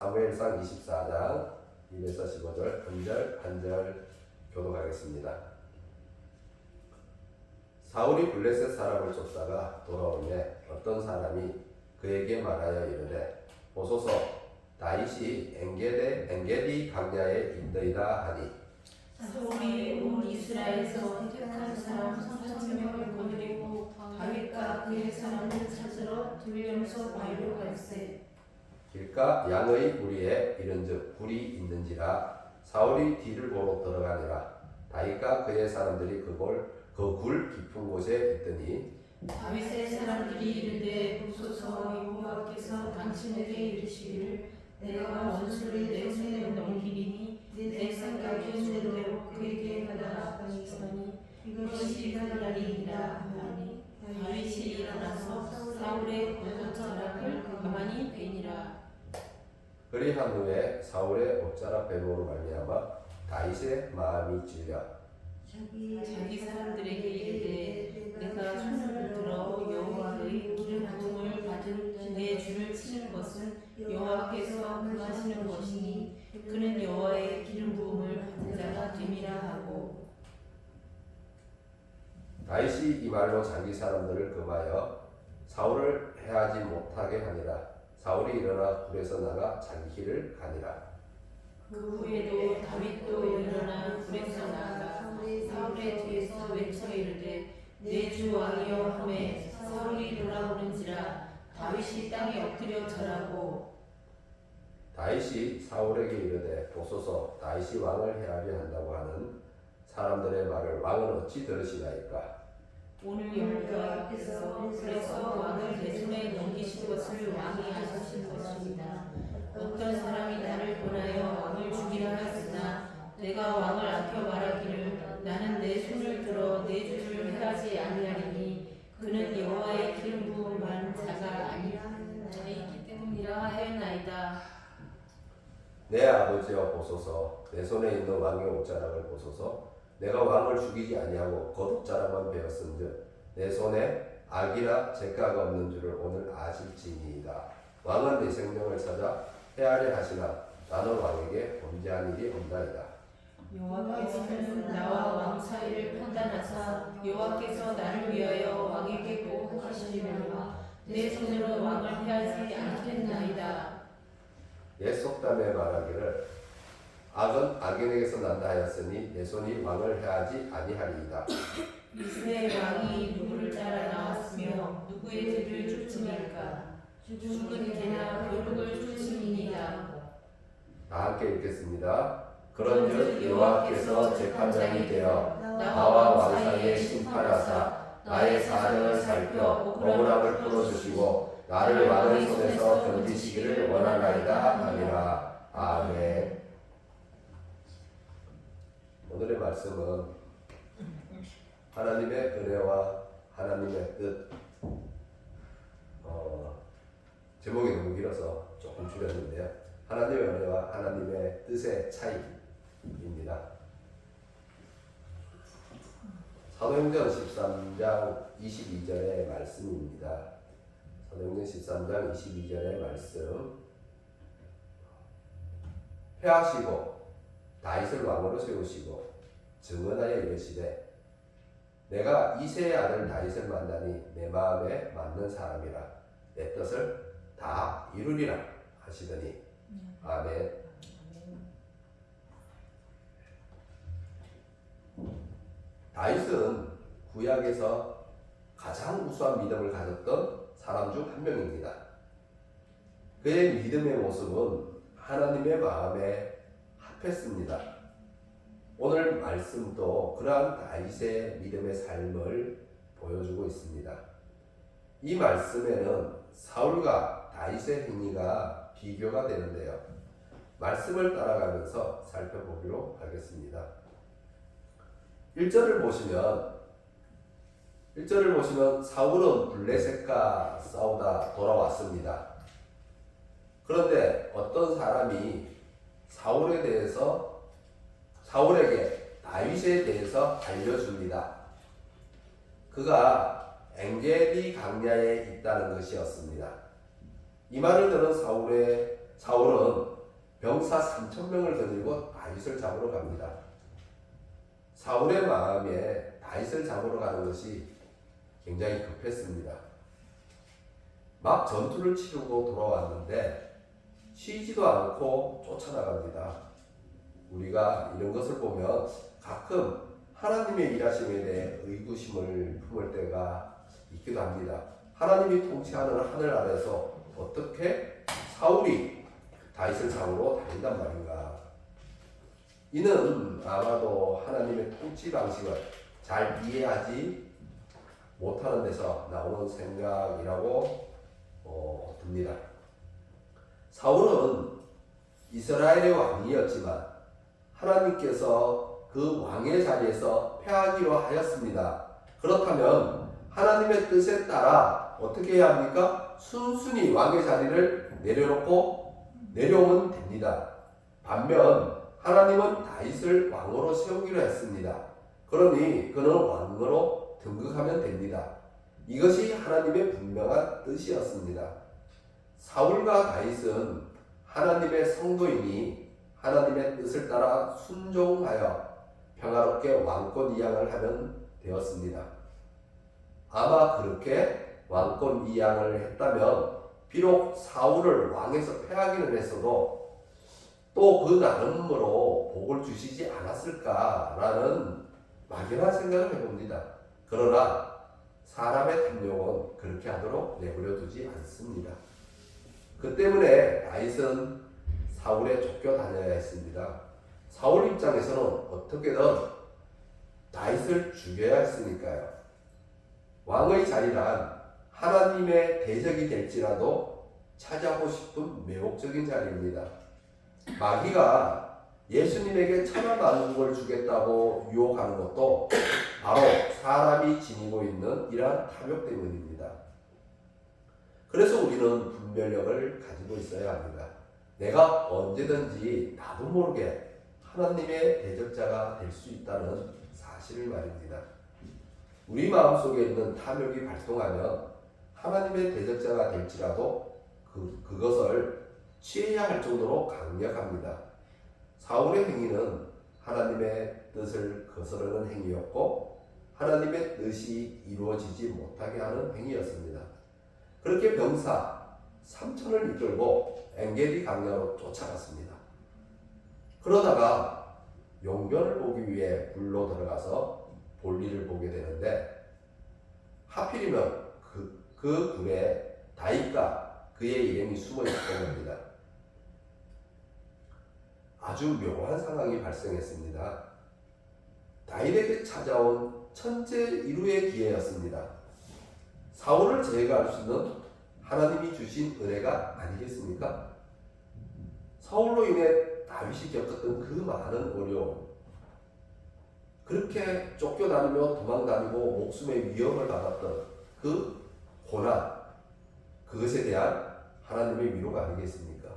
사무엘상 24장 1에서 15절 한 절 교독하겠습니다. 사울이 블레셋 사람을 쫓다가 돌아오매 어떤 사람이 그에게 말하여 이르되 보소서 다윗이 엔게디 광야에 있더이다 하니 사울이 온 이스라엘에서 택한 사람 3,000명을 거느리고 다윗과 그의 사람을 찾으러 들면서 말로 갈세. 길가 양의 우리에 이른즉 불이 있는지라 사울이 뒤를 보러 들어가니라. 다윗과 그의 사람들이 그 굴 깊은 곳에 있더니 다윗의 사람들이 이르되 보소서 여호와께서 당신에게 이르시기를 내가 원수를 내 손에 넘기리니 내 생각하시는 대로 그에게 하라 하시더니 이것이 그날이니라 하니 다윗이 일어나서 사울의 옷자락을 가만히 베니라. 그리한 후에 사울의 옷자락 베므로 말미암아 다윗의 마음이 찔려 자기 사람들에게 이르되 내가 손을 들어 여호와의 기름 부음을 받은 내 주를 치는 것은 여호와께서 금하시는 것이니 그는 여호와의 기름 부음을 받은 자가 됨이라 하고. 다윗이 이 말로 자기 사람들을 금하여 사울을 해하지 못하게 하니라. 사울이 일어나 굴에서 나가 자기 길을 가니라. 그 후에도 다윗도 일어나 굴에서 나가 사울의 뒤에서 외쳐 이르되 내 주 왕이여 하매 사울이 돌아오는지라 다윗이 땅에 엎드려 절하고. 다윗이 사울에게 이르되 보소서 다윗이 왕을 해하려 한다고 하는 사람들의 말을 왕은 어찌 들으시나이까. 오늘 여호와께서 그래서 왕을 내 손에 넘기신 것을 왕이 하신 것입니다. 어떤 사람이 나를 권하여 왕을 죽이라 하였으나 내가 왕을 아껴 말하기를 나는 내 손을 들어 내 주를 해하지 아니하리니 그는 여호와의 기름 부음 받은 자가 아니기 때문이라 하였나이다. 내 아버지여 보소서 내 손에 있는 왕의 옷자락을 보소서 내가 왕을 죽이지 아니하고 겉옷자락만 베었은즉 내 손에 악이나 죄가가 없는 줄을 오늘 아실지니이다. 왕은 내 생명을 찾아 해하려 하시나 나는 왕에게 범죄한 일이 없나이다. 여호와께서는 나와 왕 사이를 판단하사 여호와께서 나를 위하여 왕에게 보복하시려니와 내 손으로 왕을 해하지 않겠나이다. 옛 속담에 말하기를 악은 악인에게서 난다 하였으니 내 손이 왕을 해하지 아니하리이다. 이스라엘 왕이 누구를 따라 나왔으며 누구의 뒤를 쫓으니까 죽은 개나 벼룩을 쫓음이니이다. 다 함께 읽겠습니다. 그런즉 여호와께서 재판장이 되어 나와 왕 사이에 심판하사 나의 사정을 살펴 억울함을 풀어주시고 나를 왕의 손에서 건지시기를 원하나이다 하니라. 아멘. 오늘의 말씀은 하나님의 은혜와 하나님의 뜻. 제목이 너무 길어서 조금 줄였는데요. 하나님의 은혜와 하나님의 뜻의 차이입니다. 사도행전 13장 22절의 말씀입니다. 사도행전 13장 22절의 말씀. 회하시고 다윗을 왕으로 세우시고 증언하여 이르시되 내가 이새의 아들 다윗을 만나니 내 마음에 맞는 사람이라 내 뜻을 다 이루리라 하시더니 아멘. 다윗은 구약에서 가장 우수한 믿음을 가졌던 사람 중 한 명입니다. 그의 믿음의 모습은 하나님의 마음에 합했습니다. 오늘 말씀도 그러한 다윗의 믿음의 삶을 보여주고 있습니다. 이 말씀에는 사울과 다윗의 행위가 비교가 되는데요. 말씀을 따라가면서 살펴보기로 하겠습니다. 1절을 보시면 사울은 블레셋과 싸우다 돌아왔습니다. 그런데 어떤 사람이 사울에게 다윗에 대해서 알려줍니다. 그가 엔게디 광야에 있다는 것이었습니다. 이 말을 들은 사울의 사울은 병사 3,000명을 거느리고 다윗을 잡으러 갑니다. 사울의 마음에 다윗을 잡으러 가는 것이 굉장히 급했습니다. 막 전투를 치르고 돌아왔는데 쉬지도 않고 쫓아나갑니다. 우리가 이런 것을 보면 가끔 하나님의 일하심에 대해 의구심을 품을 때가 있기도 합니다. 하나님이 통치하는 하늘 아래서 어떻게 사울이 다윗을 잡으러 다닌단 말인가? 이는 아마도 하나님의 통치 방식을 잘 이해하지 못하는 데서 나오는 생각이라고 듭니다. 사울은 이스라엘의 왕이었지만 하나님께서 그 왕의 자리에서 패하기로 하였습니다. 그렇다면 하나님의 뜻에 따라 어떻게 해야 합니까? 순순히 왕의 자리를 내려오면 됩니다. 반면 하나님은 다윗을 왕으로 세우기로 했습니다. 그러니 그는 왕으로 등극하면 됩니다. 이것이 하나님의 분명한 뜻이었습니다. 사울과 다윗은 하나님의 성도이니 하나님의 뜻을 따라 순종하여 평화롭게 왕권 이양을 하면 되었습니다. 아마 그렇게 왕권 이양을 했다면 비록 사울을 왕에서 패하기는 했어도 또 그 나름으로 복을 주시지 않았을까라는 막연한 생각을 해봅니다. 그러나 사람의 탐욕은 그렇게 하도록 내버려 두지 않습니다. 그 때문에 다윗은 사울에 쫓겨다녀야 했습니다. 사울 입장에서는 어떻게든 다윗을 죽여야 했으니까요. 왕의 자리란 하나님의 대적이 될지라도 차지하고 싶은 매혹적인 자리입니다. 마귀가 예수님에게 천하 만국을 주겠다고 유혹하는 것도 바로 사람이 지니고 있는 이러한 탐욕 때문입니다. 그래서 우리는 분별력을 가지고 있어야 합니다. 내가 언제든지 나도 모르게 하나님의 대적자가 될 수 있다는 사실을 말입니다. 우리 마음속에 있는 탐욕이 발동하면 하나님의 대적자가 될지라도 그것을 취해야 할 정도로 강력합니다. 사울의 행위는 하나님의 뜻을 거스르는 행위였고 하나님의 뜻이 이루어지지 못하게 하는 행위였습니다. 그렇게 병사 3,000을 이끌고 엔게디 강야로 쫓아갔습니다. 그러다가 용변을 보기 위해 굴로 들어가서 볼일을 보게 되는데 하필이면 그 굴에 다윗과 그의 일행이 숨어 있던 겁니다. 아주 묘한 상황이 발생했습니다. 다윗에게 찾아온 천재 이루의 기회였습니다. 사울을 제거할 수 있는 하나님이 주신 은혜가 아니겠습니까? 사울로 인해 다윗이 겪었던 그 많은 어려움, 그렇게 쫓겨다니며 도망다니고 목숨의 위협을 받았던 그 고난, 그것에 대한 하나님의 위로가 아니겠습니까?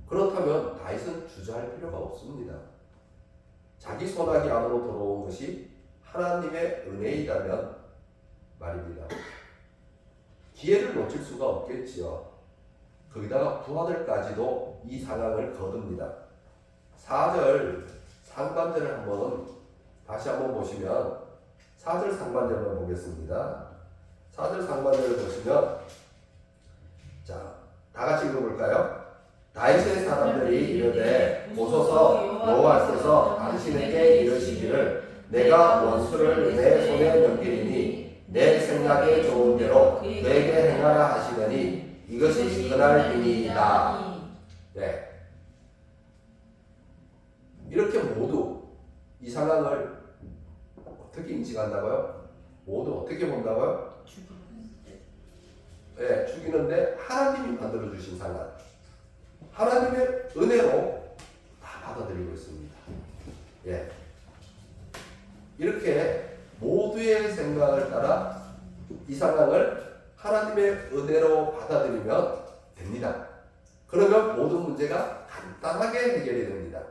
그렇다면 다윗은 주저할 필요가 없습니다. 자기 손아귀 안으로 들어온 것이 하나님의 은혜이라면 말입니다. 기회를 놓칠 수가 없겠지요. 거기다가 부하들까지도 이 상황을 거둡니다. 4절 상반절을 다시 한번 보시면 4절 상반절만 보겠습니다. 4절 상반절을 보시면 자, 다 같이 읽어볼까요? 다윗의 사람들이 이르되 보소서 여호와께서 당신에게 이르시기를 내가 원수를 내 손에 넘기리니 내 생각에 좋은 대로 그에게 행하라 하시더니 이것이 그날이니이다. 네. 이렇게 모두 이 상황을 어떻게 인식한다고요? 모두 어떻게 본다고요? 네, 죽이는데 하나님이 만들어주신 상황, 하나님의 은혜로 다 받아들이고 있습니다. 예. 이렇게 모두의 생각을 따라 이 상황을 하나님의 은혜로 받아들이면 됩니다. 그러면 모든 문제가 간단하게 해결이 됩니다.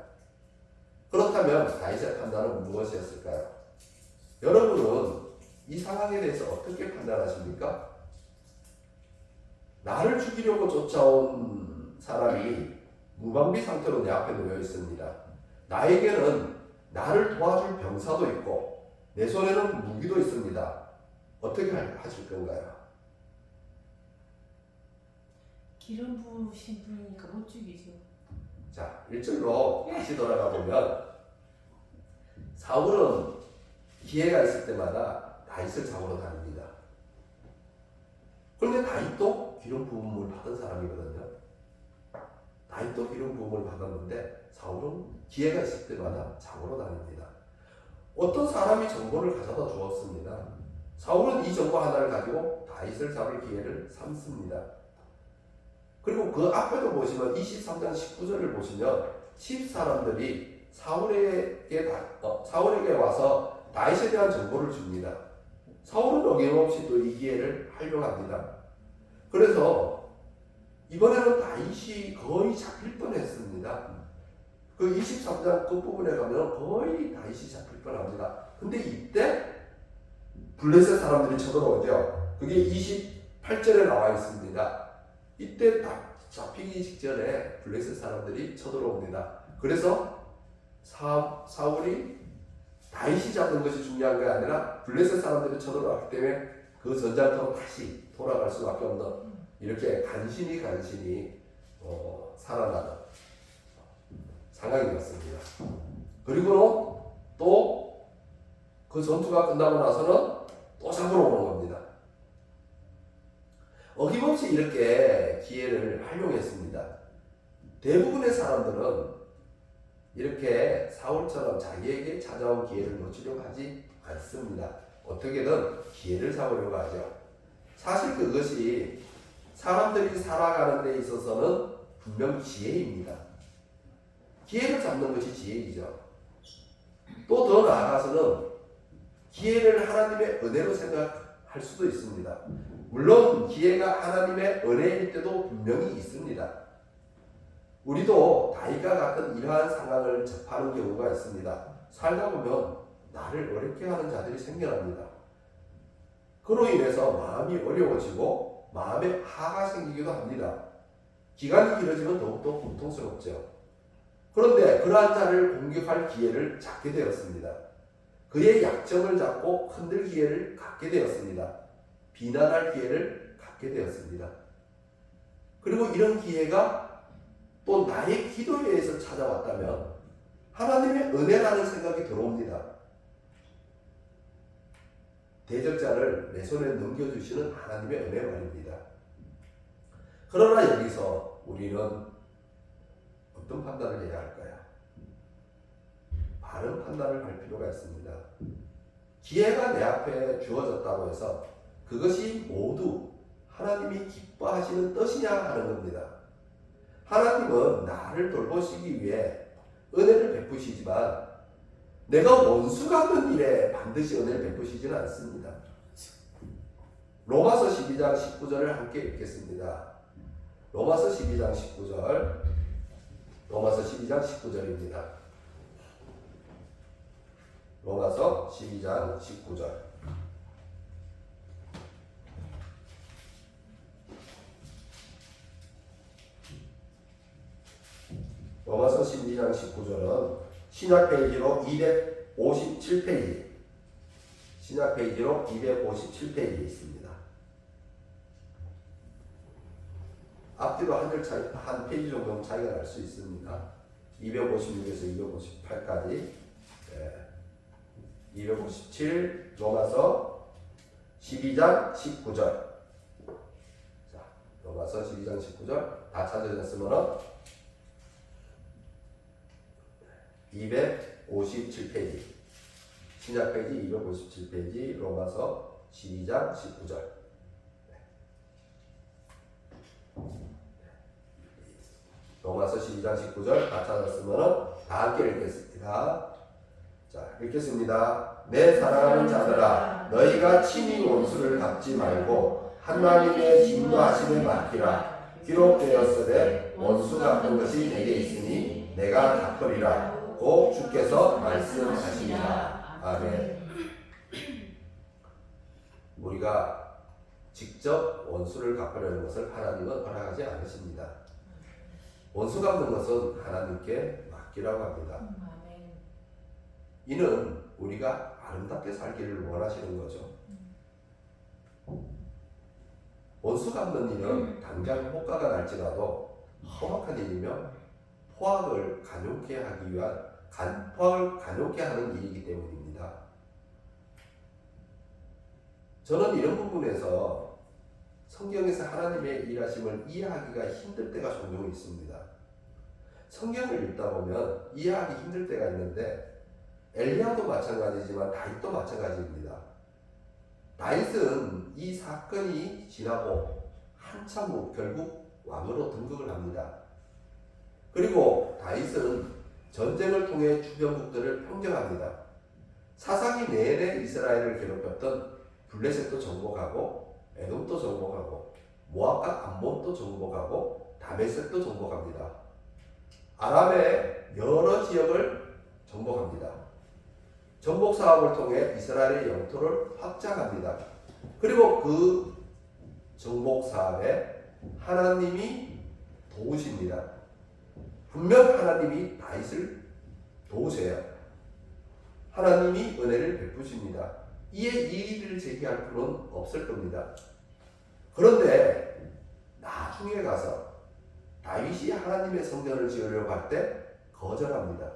그렇다면 다윗의 판단은 무엇이었을까요? 여러분은 이 상황에 대해서 어떻게 판단하십니까? 나를 죽이려고 쫓아온 사람이 무방비 상태로 내 앞에 놓여 있습니다. 나에게는 나를 도와줄 병사도 있고 내 손에는 무기도 있습니다. 어떻게 하실 건가요? 기름 부으신 분이니까 못 죽이죠. 자, 1절로 다시 돌아가 보면 사울은 기회가 있을 때마다 다윗을 잡으러 다닙니다. 그런데 다윗도 기름 부음을 받은 사람이거든요. 다윗도 기름 부음을 받았는데 사울은 기회가 있을 때마다 잡으러 다닙니다. 어떤 사람이 정보를 가져다 주었습니다. 사울은 이 정보 하나를 가지고 다윗을 잡을 기회를 삼습니다. 그리고 그 앞에도 보시면 23장 19절을 보시면 10사람들이 사울에게 와서 다윗에 대한 정보를 줍니다. 사울은 어김없이 또 이 기회를 활용합니다. 그래서 이번에는 다윗이 거의 잡힐 뻔했습니다. 그 23장 끝부분에 가면 거의 다윗이 잡힐 뻔합니다. 근데 이때 블레셋 사람들이 쳐들어오죠. 그게 28절에 나와 있습니다. 이때 딱 잡히기 직전에 블레셋 사람들이 쳐들어옵니다. 그래서 사울이 다윗이 잡은 것이 중요한 게 아니라 블레셋 사람들이 쳐들어왔기 때문에 그 전장터로 다시 돌아갈 수밖에 없는 이렇게 간신히 살아나는 상황이었습니다. 그리고 또 그 전투가 끝나고 나서는 또 잡으러 오는 겁니다. 어김없이 이렇게 기회를 활용했습니다. 대부분의 사람들은 이렇게 사울처럼 자기에게 찾아온 기회를 놓치려고 하지 않습니다. 어떻게든 기회를 잡으려고 하죠. 사실 그것이 사람들이 살아가는 데 있어서는 분명 지혜입니다. 기회를 잡는 것이 지혜이죠. 또 더 나아가서는 기회를 하나님의 은혜로 생각할 수도 있습니다. 물론 기회가 하나님의 은혜일 때도 분명히 있습니다. 우리도 다윗과 같은 이러한 상황을 접하는 경우가 있습니다. 살다 보면 나를 어렵게 하는 자들이 생겨납니다. 그로 인해서 마음이 어려워지고 마음에 화가 생기기도 합니다. 기간이 길어지면 더욱더 고통스럽죠. 그런데 그러한 자를 공격할 기회를 잡게 되었습니다. 그의 약점을 잡고 흔들 기회를 갖게 되었습니다. 비난할 기회를 갖게 되었습니다. 그리고 이런 기회가 또 나의 기도에 의해서 찾아왔다면 하나님의 은혜라는 생각이 들어옵니다. 대적자를 내 손에 넘겨주시는 하나님의 은혜 말입니다. 그러나 여기서 우리는 어떤 판단을 해야 할까요? 바른 판단을 할 필요가 있습니다. 기회가 내 앞에 주어졌다고 해서 그것이 모두 하나님이 기뻐하시는 뜻이냐 하는 겁니다. 하나님은 나를 돌보시기 위해 은혜를 베푸시지만 내가 원수가 하는 일에 반드시 은혜를 베푸시지는 않습니다. 로마서 12장 19절을 함께 읽겠습니다. 로마서 12장 19절, 로마서 12장 19절입니다. 로마서 12장 19절. 로마서 12장 19절은 신약 페이지로 257페이지, 신약 페이지로 257페이지에 있습니다. 앞뒤로 한 페이지 정도 차이가 날 수 있습니다. 256에서 258까지, 257 로마서 12장 19절. 자, 로마서 12장 19절 다 찾아졌으면 257페이지, 신약 페이지 257페이지, 로마서 12장 19절. 로마서 12장 19절 다 찾았으면 다 함께 읽겠습니다. 자, 읽겠습니다. 내 사랑하는 자들아, 너희가 친히 원수를 갚지 말고 하나님의 진노하심을 맡기라. 기록되었으되 원수 갚는 것이 내게 있으니 내가 갚으리라. 고 주께서 말씀하시니라. 아멘. 우리가 직접 원수를 갚으려는 것을 하나님은 허락하지 않으십니다. 원수 갚는 것은 하나님께 맡기라고 합니다. 아멘. 이는 우리가 아름답게 살기를 원하시는 거죠. 원수 갚는 일은 당장 효과가 날지라도 험악한 일이며 포악을 간용케 하는 일이기 때문입니다. 저는 이런 부분에서 성경에서 하나님의 일하심을 이해하기가 힘들 때가 종종 있습니다. 성경을 읽다 보면 이해하기 힘들 때가 있는데 엘리야도 마찬가지지만 다윗도 마찬가지입니다. 다윗은 이 사건이 지나고 한참 후 결국 왕으로 등극을 합니다. 그리고 다윗은 전쟁을 통해 주변국들을 평정합니다. 사사기 내내 이스라엘을 괴롭혔던 블레셋도 정복하고 에돔도 정복하고 모압과 암몬도 정복하고 다메섹도 정복합니다. 아람의 여러 지역을 정복합니다. 정복 사업을 통해 이스라엘의 영토를 확장합니다. 그리고 그 정복 사업에 하나님이 도우십니다. 분명 하나님이 다윗을 도우세요. 하나님이 은혜를 베푸십니다. 이에 이의를 제기할 분은 없을 겁니다. 그런데 나중에 가서 다윗이 하나님의 성전을 지으려고 할 때 거절합니다.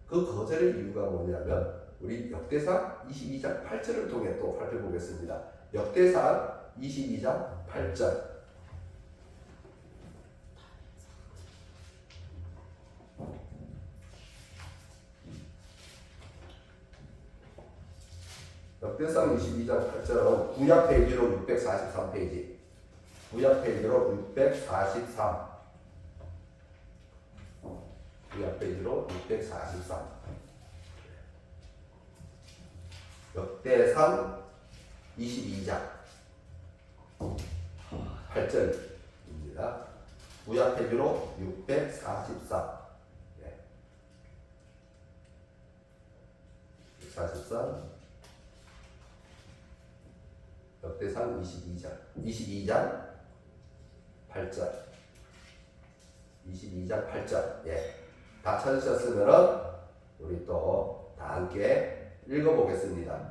그 거절의 이유가 뭐냐면 우리 역대상 22장 8절을 통해 또 살펴보겠습니다. 역대상 22장 8절. 역대상 22장 8절은 구약 페이지로 643페이지. 구약 페이지로 643. 구약 페이지로 643. 역대상 22장 8절입니다. 구약 페이지로 643. 643. 역대상 22장 8절. 22장 8절. 다 찾으셨으면 우리 또 다 함께 읽어보겠습니다.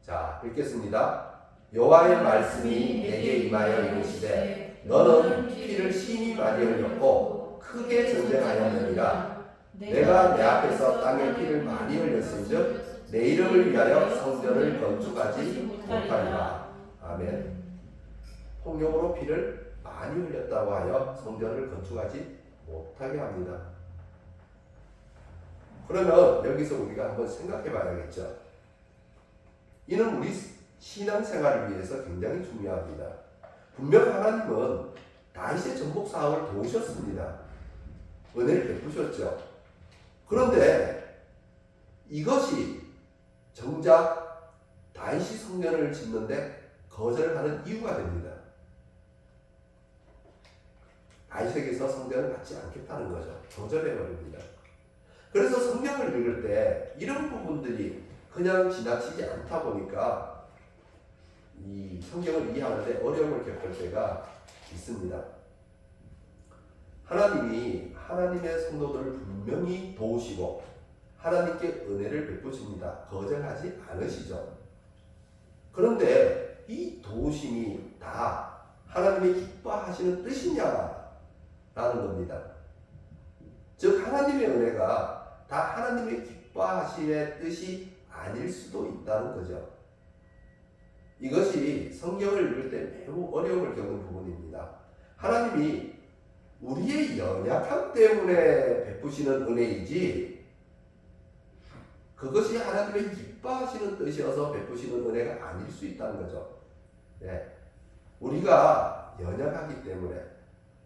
자, 읽겠습니다. 여호와의 말씀이 내게 임하여 이르시되 너는 피를 심히 많이 흘렸고 크게 전쟁하였느니라. 내가 내 앞에서 땅에 피를 많이 흘렸은즉 내 이름을 위하여 성전을 건축하지 못하리라. 아멘. 폭력으로 피를 많이 흘렸다고 하여 성전을 건축하지 못하게 합니다. 그러면 여기서 우리가 한번 생각해 봐야겠죠. 이는 우리 신앙생활을 위해서 굉장히 중요합니다. 분명 하나님은 다윗의 전복 사업을 도우셨습니다. 은혜를 베푸셨죠. 그런데 이것이 정작 다윗이 성전을 짓는데 거절하는 이유가 됩니다. 다윗에게서 성전을 받지 않겠다는 거죠. 거절해버립니다. 그래서 성경을 읽을 때 이런 부분들이 그냥 지나치지 않다 보니까 이 성경을 이해하는데 어려움을 겪을 때가 있습니다. 하나님이 하나님의 성도들을 분명히 도우시고 하나님께 은혜를 베푸십니다. 거절하지 않으시죠. 그런데 이 도우심이 다 하나님이 기뻐하시는 뜻이냐라는 겁니다. 즉 하나님의 은혜가 다 하나님의 기뻐하심의 뜻이 아닐 수도 있다는 거죠. 이것이 성경을 읽을 때 매우 어려움을 겪는 부분입니다. 하나님이 우리의 연약함 때문에 베푸시는 은혜이지 그것이 하나님의 기뻐하시는 뜻이어서 베푸시는 은혜가 아닐 수 있다는 거죠. 우리가 연약하기 때문에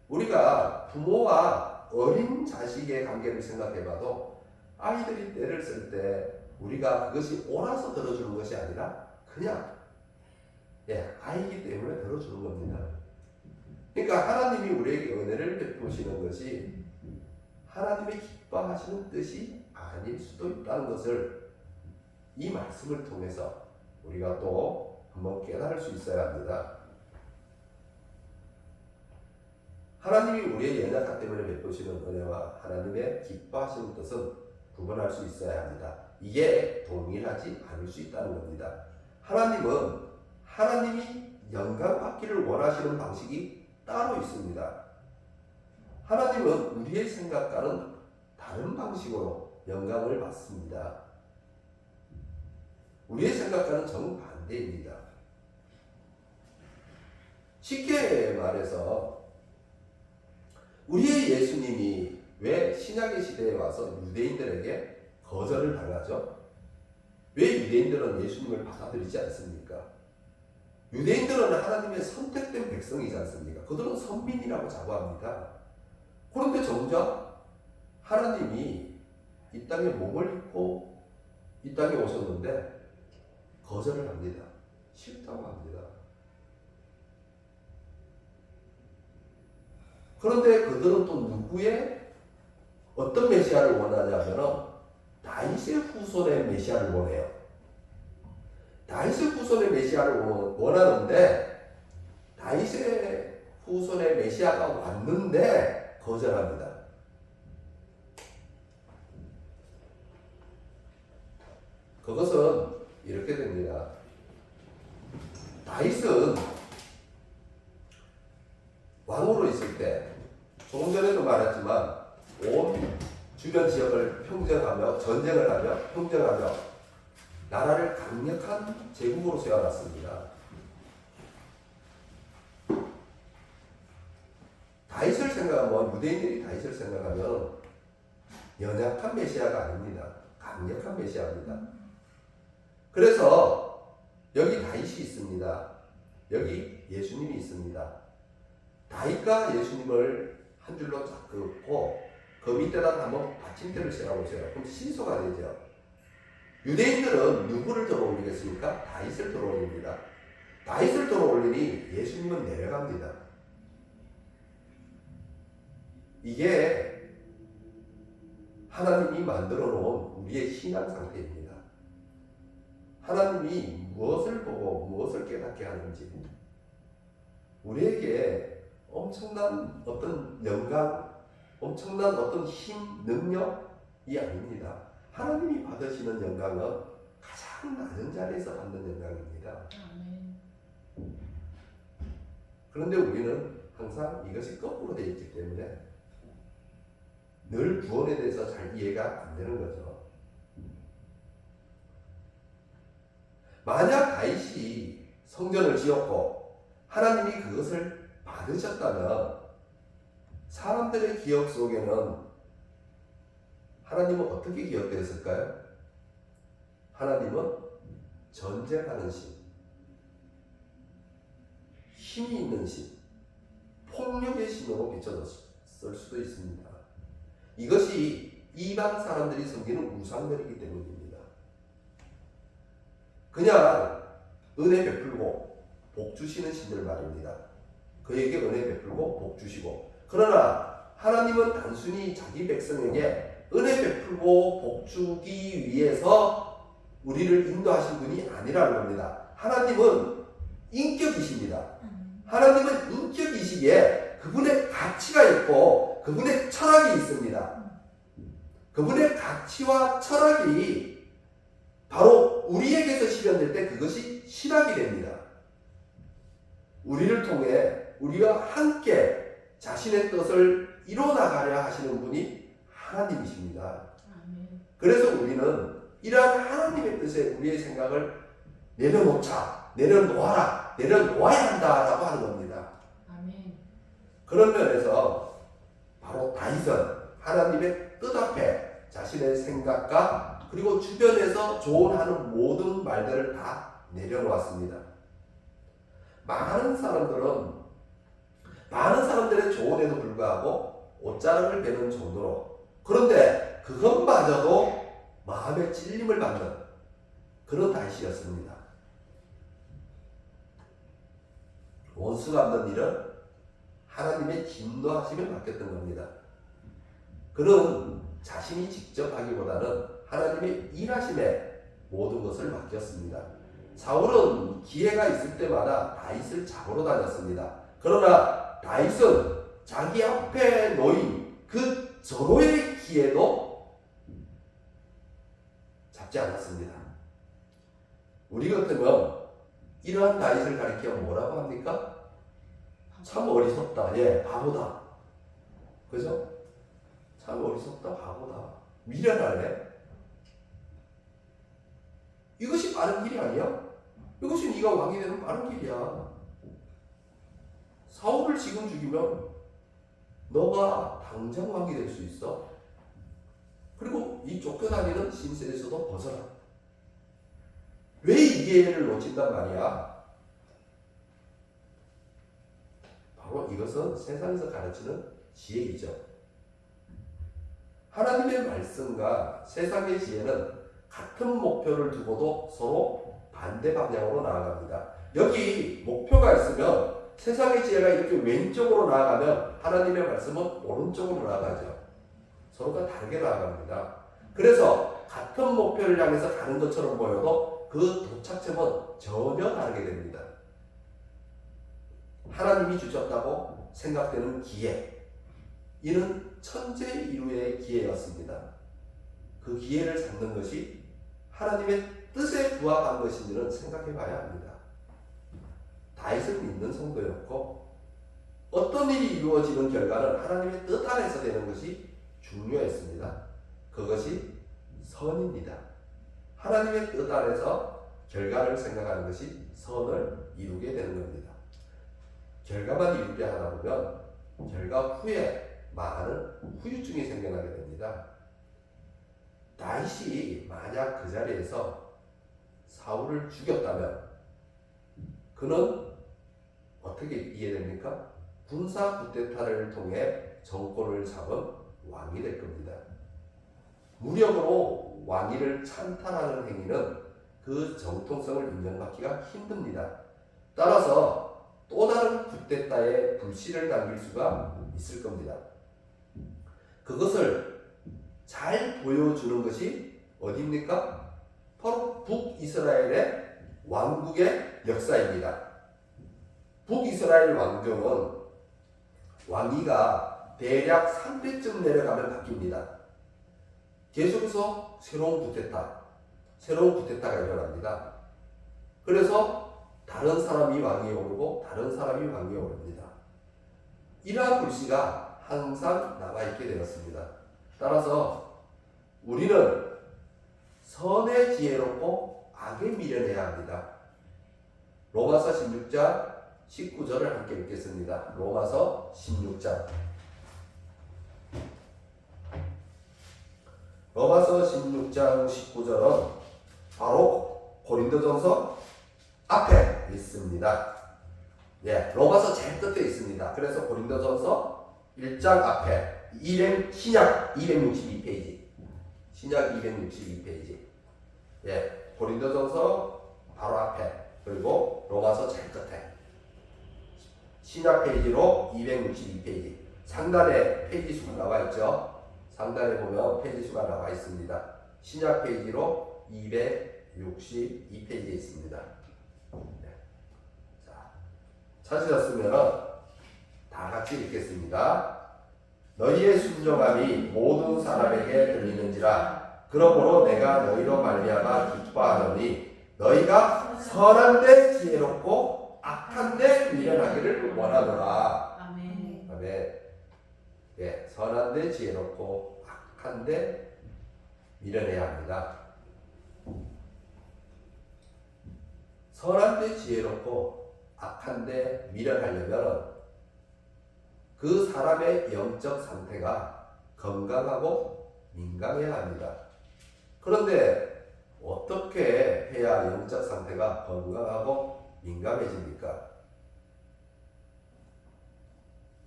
우리가 부모와 어린 자식의 관계를 생각해봐도 아이들이 때를 쓸 때 우리가 그것이 옳아서 들어주는 것이 아니라 그냥 아이기 때문에 들어주는 겁니다. 그러니까 하나님이 우리에게 은혜를 베푸시는 것이 하나님의 기뻐하시는 뜻이 아닐 수도 있다는 것을 이 말씀을 통해서 우리가 또 한번 깨달을 수 있어야 합니다. 하나님이 우리의 연약함 때문에 베푸시는 은혜와 하나님의 기뻐하시는 뜻은 구분할 수 있어야 합니다. 이게 동일하지 않을 수 있다는 겁니다. 하나님이 영광 받기를 원하시는 방식이 따로 있습니다. 하나님은 우리의 생각과는 다른 방식으로 영광을 받습니다. 우리의 생각과는 정반대입니다. 쉽게 말해서 우리의 예수님이 왜 신약의 시대에 와서 유대인들에게 거절을 당하죠? 왜 유대인들은 예수님을 받아들이지 않습니까? 유대인들은 하나님의 선택된 백성이지 않습니까? 그들은 선민이라고 자부합니다. 그런데 정작 하나님이 이 땅에 몸을 입고 이 땅에 오셨는데 거절을 합니다. 싫다고 합니다. 그런데 그들은 또 누구의 어떤 메시아를 원하냐면 다윗의 후손의 메시아를 원해요. 다윗의 후손의 메시아를 원하는데 다윗의 후손의 메시아가 왔는데 거절합니다. 그것은 이렇게 됩니다. 다윗은 왕으로 있을 때 조금 전에도 말했지만 온 주변 지역을 평정하며 전쟁을 하며 평정하며 나라를 강력한 제국으로 세워놨습니다. 다윗을 생각하면 유대인들이 다윗을 생각하면 연약한 메시아가 아닙니다. 강력한 메시아입니다. 그래서 여기 다윗이 있습니다. 여기 예수님이 있습니다. 다윗과 예수님을 한 줄로 쫙 긋고 그 밑에다가 한번 받침대를 세워보세요. 그럼 신소가 되죠. 유대인들은 누구를 들어 올리겠습니까? 다윗을 들어 올립니다. 다윗을 들어 올리니 예수님은 내려갑니다. 이게 하나님이 만들어 놓은 우리의 신앙 상태입니다. 하나님이 무엇을 보고 무엇을 깨닫게 하는지 우리에게 엄청난 어떤 영광, 엄청난 어떤 힘, 능력이 아닙니다. 하나님이 받으시는 영광은 가장 낮은 자리에서 받는 영광입니다. 그런데 우리는 항상 이것이 거꾸로 되어 있기 때문에 늘 구원에 대해서 잘 이해가 안 되는 거죠. 만약 다윗이 성전을 지었고 하나님이 그것을 받으셨다면 사람들의 기억 속에는 하나님은 어떻게 기억되었을까요? 하나님은 전쟁하는 신, 힘이 있는 신, 폭력의 신으로 비춰졌을 수도 있습니다. 이것이 이방 사람들이 섬기는 우상들이기 때문입니다. 그냥 은혜 베풀고 복 주시는 신들 말입니다. 그에게 은혜 베풀고 복 주시고, 그러나 하나님은 단순히 자기 백성에게 은혜 베풀고 복 주기 위해서 우리를 인도하신 분이 아니라는 겁니다. 하나님은 인격이십니다. 하나님은 인격이시기에 그분의 가치가 있고 그분의 철학이 있습니다. 그분의 가치와 철학이 바로 우리에게서 실현될 때 그것이 실학이 됩니다. 우리를 통해 우리와 함께 자신의 뜻을 이뤄나가려 하시는 분이 하나님이십니다. 그래서 우리는 이러한 하나님의 뜻에 우리의 생각을 내려놓자, 내려놓아라, 내려놓아야 한다라고 하는 겁니다. 그런 면에서 바로 다윗은 하나님의 뜻 앞에 자신의 생각과 그리고 주변에서 조언하는 모든 말들을 다 내려놓았습니다. 많은 사람들의 조언에도 불구하고 옷자락을 베는 정도로, 그런데 그것마저도 마음의 찔림을 받는 그런 다윗이었습니다. 원수가 없는 일은 하나님의 진노하심을 받겠던 겁니다. 그는 자신이 직접 하기보다는 하나님의 일하심에 모든 것을 맡겼습니다. 사울은 기회가 있을 때마다 다윗을 잡으러 다녔습니다. 그러나 다윗은 자기 앞에 놓인 그 절호의 기회도 잡지 않았습니다. 우리 같으면 이러한 다윗을 가리켜 뭐라고 합니까? 참 어리석다. 예, 바보다. 그죠? 참 어리석다, 바보다. 미련하네. 이것이 빠른 길이 아니야? 이것이 네가 왕이 되는 빠른 길이야. 사울을 지금 죽이면 너가 당장 왕이 될 수 있어. 그리고 이 쫓겨다니는 신세에서도 벗어나. 왜 이 기회를 놓친단 말이야? 바로 이것은 세상에서 가르치는 지혜이죠. 하나님의 말씀과 세상의 지혜는 같은 목표를 두고도 서로 반대 방향으로 나아갑니다. 여기 목표가 있으면 세상의 지혜가 이렇게 왼쪽으로 나아가면 하나님의 말씀은 오른쪽으로 나아가죠. 서로가 다르게 나아갑니다. 그래서 같은 목표를 향해서 가는 것처럼 보여도 그 도착점은 전혀 다르게 됩니다. 하나님이 주셨다고 생각되는 기회, 이는 천재이루의 기회였습니다. 그 기회를 잡는 것이 하나님의 뜻에 부합한 것인지는 생각해 봐야 합니다. 다윗을 믿는 성도였고 어떤 일이 이루어지는 결과는 하나님의 뜻 안에서 되는 것이 중요했습니다. 그것이 선입니다. 하나님의 뜻 안에서 결과를 생각하는 것이 선을 이루게 되는 겁니다. 결과만 이루게 하다 보면 결과 후에 많은 후유증이 생겨나게 됩니다. 다윗이 만약 그 자리에서 사울을 죽였다면 그는 어떻게 이해됩니까? 군사 쿠데타를 통해 정권을 잡은 왕이 될 겁니다. 무력으로 왕위를 찬탈하는 행위는 그 정통성을 인정받기가 힘듭니다. 따라서 또 다른 쿠데타에 불씨를 남길 수가 있을 겁니다. 그것을 잘 보여주는 것이 어디입니까? 바로 북이스라엘의 왕국의 역사입니다. 북이스라엘 왕정은 왕위가 대략 3대쯤 내려가면 바뀝니다. 계속해서 새로운 쿠데타가 일어납니다. 그래서 다른 사람이 왕위에 오르고 다른 사람이 왕위에 오릅니다. 이러한 불씨가 항상 남아있게 되었습니다. 따라서 우리는 선의 지혜롭고 악에 미련해야 합니다. 로마서 16장 19절을 함께 읽겠습니다. 로마서 16장. 로마서 16장 19절은 바로 고린도전서 앞에 있습니다. 예, 로마서 제일 끝에 있습니다. 그래서 고린도전서 1장 앞에 신약 262페이지. 신약 262페이지. 예, 고린도전서 바로 앞에, 그리고 로마서 제일 끝에. 신약 페이지로 262페이지. 상단에 페이지 수가 나와 있죠. 상단에 보면 페이지 수가 나와 있습니다. 신약 페이지로 262페이지에 있습니다. 네. 자, 찾으셨으면 다 같이 읽겠습니다. 너희의 순종함이 모든 사람에게 들리는지라. 그러므로 내가 너희로 말미암아 기뻐하노니 너희가 선한데 지혜롭고 악한데 미련하기를 원하노라. 아멘. 아멘. 예, 선한데 지혜롭고 악한데 미련해야 합니다. 선한데 지혜롭고 악한데 미련하려면 그 사람의 영적 상태가 건강하고 민감해야 합니다. 그런데 어떻게 해야 영적 상태가 건강하고 민감해집니까?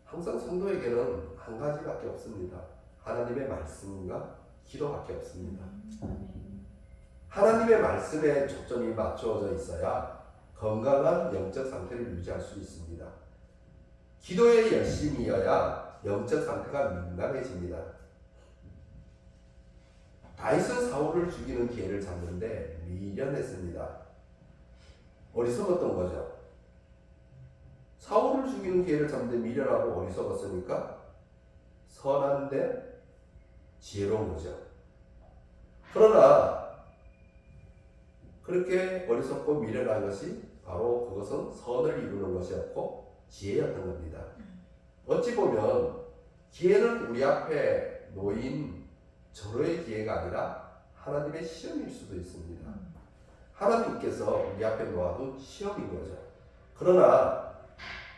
항상 성도에게는 한 가지밖에 없습니다. 하나님의 말씀과 기도밖에 없습니다. 하나님의 말씀에 초점이 맞추어져 있어야 건강한 영적 상태를 유지할 수 있습니다. 기도에 열심이어야 영적 상태가 민감해집니다. 다윗은 사울을 죽이는 기회를 잡는데 미련했습니다. 어리석었던 거죠. 사울을 죽이는 기회를 잡는데 미련하고 어리석었으니까 선한데 지혜로운 거죠. 그러나 그렇게 어리석고 미련한 것이 바로 그것은 선을 이루는 것이었고 지혜였던 겁니다. 어찌 보면 기회는 우리 앞에 놓인 절호의 기회가 아니라 하나님의 시험일 수도 있습니다. 하나님께서 우리 앞에 놓아둔 시험인 거죠. 그러나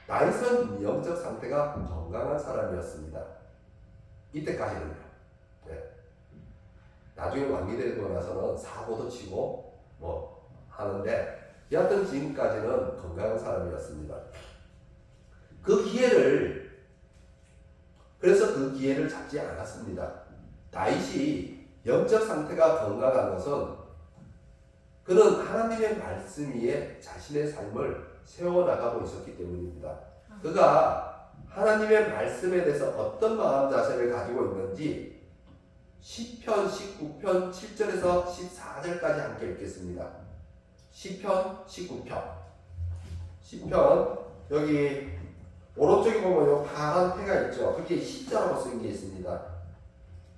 다윗은 영적 상태가 건강한 사람이었습니다. 이때까지는요. 네. 나중에 왕이 되고 나서는 사고도 치고 뭐 하는데 여하튼 지금까지는 건강한 사람이었습니다. 그래서 그 기회를 잡지 않았습니다. 다윗이 영적 상태가 건강한 것은 그는 하나님의 말씀 위에 자신의 삶을 세워나가고 있었기 때문입니다. 그가 하나님의 말씀에 대해서 어떤 마음 자세를 가지고 있는지 시편 19편 7절에서 14절까지 함께 읽겠습니다. 시편 19편. 시편 여기 오른쪽에 보면 요 파란 태가 있죠. 그게 시자라고 쓴 게 있습니다.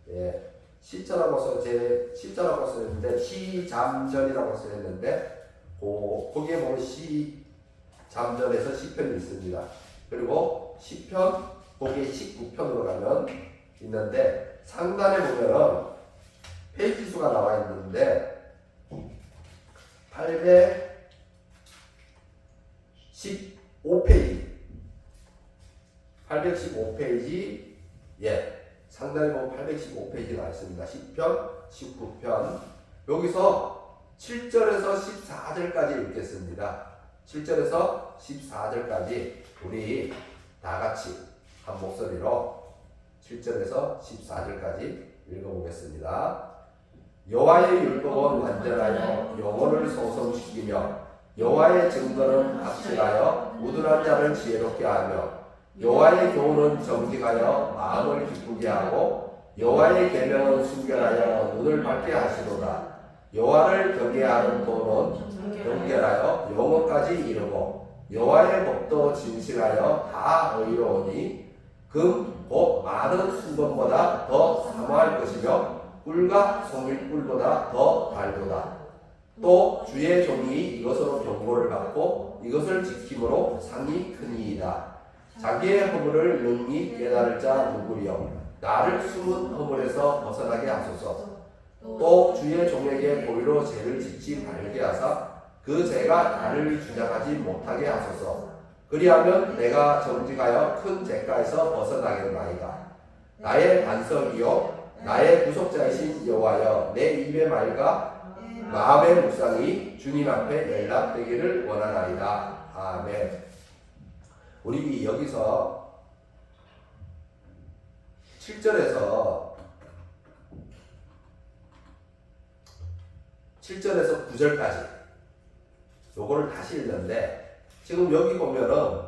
예. 시자라고 써있는데 시잠전이라고 써있는데 거기에 보면 시잠전에서 시편이 있습니다. 그리고 시편 거기에 19편으로 가면 있는데 상단에 보면은 페이지 수가 나와 있는데 815페이지 예. 상단에 보면 815페이지 나와 있습니다. 10편, 19편. 여기서 7절에서 14절까지 읽겠습니다. 7절에서 14절까지 우리 다 같이 한 목소리로 7절에서 14절까지 읽어보겠습니다. 여호와의 율법은 완전하여 영혼을 소성시키며 여호와의 증거는 확실하여 우둔한 자를 지혜롭게 하며 여호와의 교훈은 정직하여 마음을 기쁘게 하고 여호와의 계명은 순결하여 눈을 밝게 하시도다. 여호와를 경외하는 도는 경결하여 영혼까지 이르고 여호와의 법도 진실하여 다 의로우니 금 곧 많은 순금보다 더 사모할 것이며 꿀과 소밀꿀보다 더 달도다. 또 주의 종이 이것으로 경고를 받고 이것을 지킴으로 상이 크니이다. 자기의 허물을 능히 깨달을 자 누구리요. 나를 숨은 허물에서 벗어나게 하소서. 또 주의 종에게 고의로 죄를 짓지 말게 하사 그 죄가 나를 주장하지 못하게 하소서. 그리하면 내가 정직하여 큰 죄가에서 벗어나겠나이다. 나의 반석이요 나의 구속자이신 여호와여 내 입의 말과 마음의 묵상이 주님 앞에 연락되기를 원하나이다. 아멘. 우리 여기서 7절에서 9절까지 요거를 다시 읽는데 지금 여기 보면은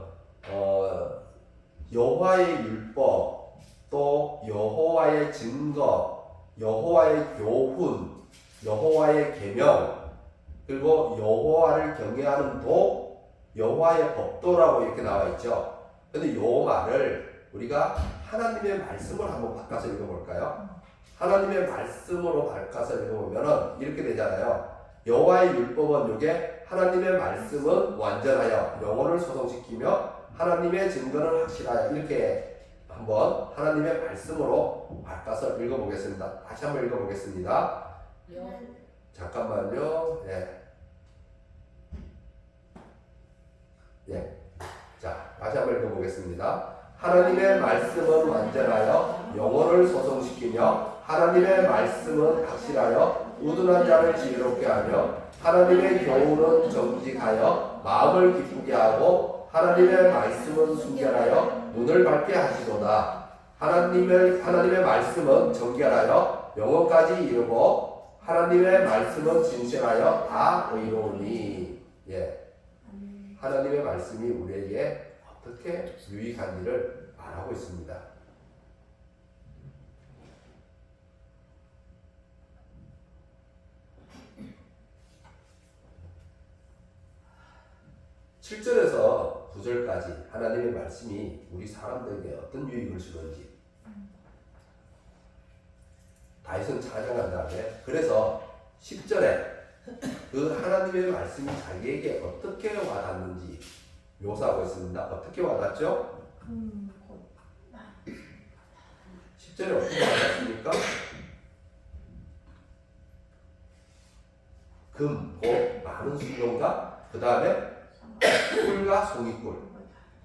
여호와의 율법 또 여호와의 증거 여호와의 교훈 여호와의 계명 그리고 여호와를 경외하는 도 여호와의 법도라고 이렇게 나와 있죠. 근데 요 말을 우리가 하나님의 말씀을 한번 바꿔서 읽어볼까요? 하나님의 말씀으로 바꿔서 읽어보면은 이렇게 되잖아요. 여호와의 율법은 요게 하나님의 말씀은 완전하여 영혼을 소성시키며 하나님의 증거는 확실하여 이렇게 한번 하나님의 말씀으로 바꿔서 읽어보겠습니다. 다시 한번 읽어보겠습니다. 잠깐만요. 자, 다시 한번 읽어보겠습니다. 하나님의 말씀은 완전하여 영혼을 소성시키며 하나님의 말씀은 확실하여 우둔한 자를 지혜롭게 하며 하나님의 교훈은 정직하여 마음을 기쁘게 하고 하나님의 말씀은 순결하여 눈을 밝게 하시도다. 하나님의 말씀은 정결하여 영혼까지 이르고 하나님의 말씀은 진실하여 다 의로우니. 하나님의 말씀이 우리에게 어떻게 유익한지를 말하고 있습니다. 7절에서 9절까지 하나님의 말씀이 우리 사람들에게 어떤 유익을 주는지 다윗은 찬양한 다음에 그래서 10절에 그 하나님의 말씀이 자기에게 어떻게 와닿는지 묘사하고 있습니다. 어떻게 와닿죠? 10절에 어떻게 와닿습니까? 금, 곧 많은 순종과 그 다음에 꿀과 송이꿀.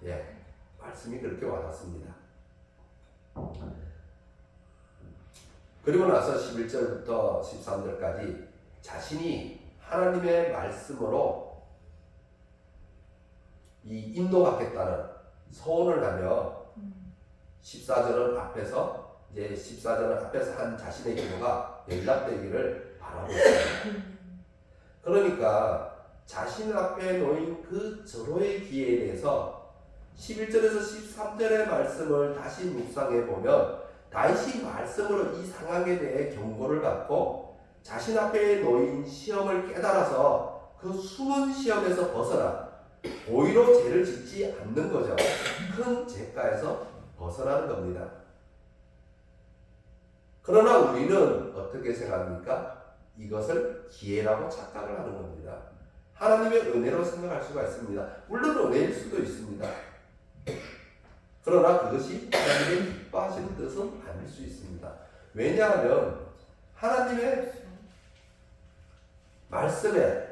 예, 말씀이 그렇게 와닿습니다. 그리고 나서 11절부터 13절까지 자신이 하나님의 말씀으로 이 인도받겠다는 서원을 하며 14절은 앞에서 이제 14절은 앞에서 한 자신의 기도가 연락되기를 바라고 있습니다. 그러니까 자신 앞에 놓인 그 절호의 기회에 대해서 11절에서 13절의 말씀을 다시 묵상해 보면 다윗이 말씀으로 이 상황에 대해 경고를 받고 자신 앞에 놓인 시험을 깨달아서 그 숨은 시험에서 벗어나 오히려 죄를 짓지 않는 거죠. 큰 죄가에서 벗어나는 겁니다. 그러나 우리는 어떻게 생각합니까? 이것을 기회라고 착각을 하는 겁니다. 하나님의 은혜로 생각할 수가 있습니다. 물론 은혜일 수도 있습니다. 그러나 그것이 하나님의 기뻐하시는 뜻은 아닐 수 있습니다. 왜냐하면 하나님의 말씀에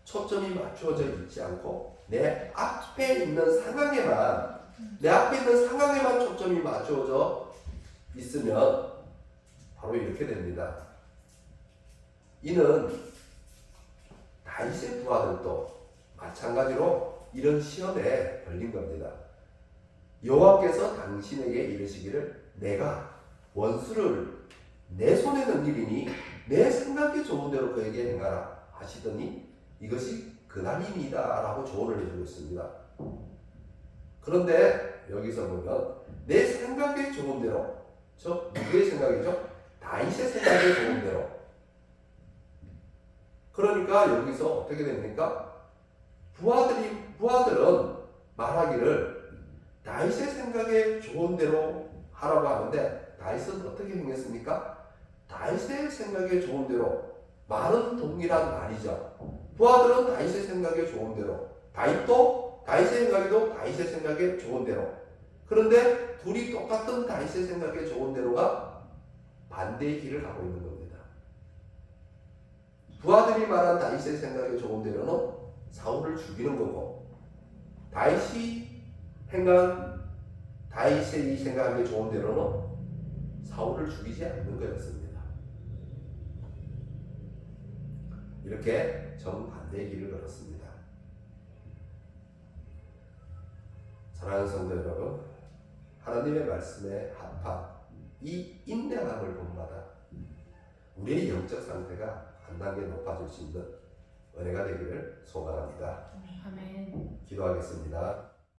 초점이 맞추어져 있지 않고 내 앞에 있는 상황에만 초점이 맞추어져 있으면 바로 이렇게 됩니다. 이는 다윗의 부하들도 마찬가지로 이런 시험에 걸린 겁니다. 여호와께서 당신에게 이르시기를 내가 원수를 내 손에 넘기리니 내 생각에 좋은 대로 그에게 행하라 하시더니 이것이 그날이니이다 라고 조언을 해주고 있습니다. 그런데 여기서 보면 내 생각에 좋은 대로, 즉 누구의 생각이죠? 다윗의 생각에 좋은 대로. 그러니까 여기서 어떻게 됩니까? 부하들은 말하기를 다윗의 생각에 좋은 대로 하라고 하는데 다윗은 어떻게 행했습니까? 다윗의 생각에 좋은 대로, 말은 동일한 말이죠. 부하들은 다윗의 생각에 좋은 대로, 다윗도 다윗의 생각에도 다윗의 생각에 좋은 대로. 그런데 둘이 똑같은 다윗의 생각에 좋은 대로가 반대의 길을 가고 있는 겁니다. 부하들이 말한 다윗의 생각에 좋은 대로는 사울을 죽이는 거고, 다윗이 행한 다윗의 이 생각에 좋은 대로는 사울을 죽이지 않는 거였습니다. 이렇게 정반대의 길을 걸었습니다. 사랑하는 성도 여러분, 하나님의 말씀에 합한 이 인내함을 본받아 우리의 영적 상태가 한 단계 높아질 수 있는 은혜가 되기를 소망합니다. 아멘. 기도하겠습니다.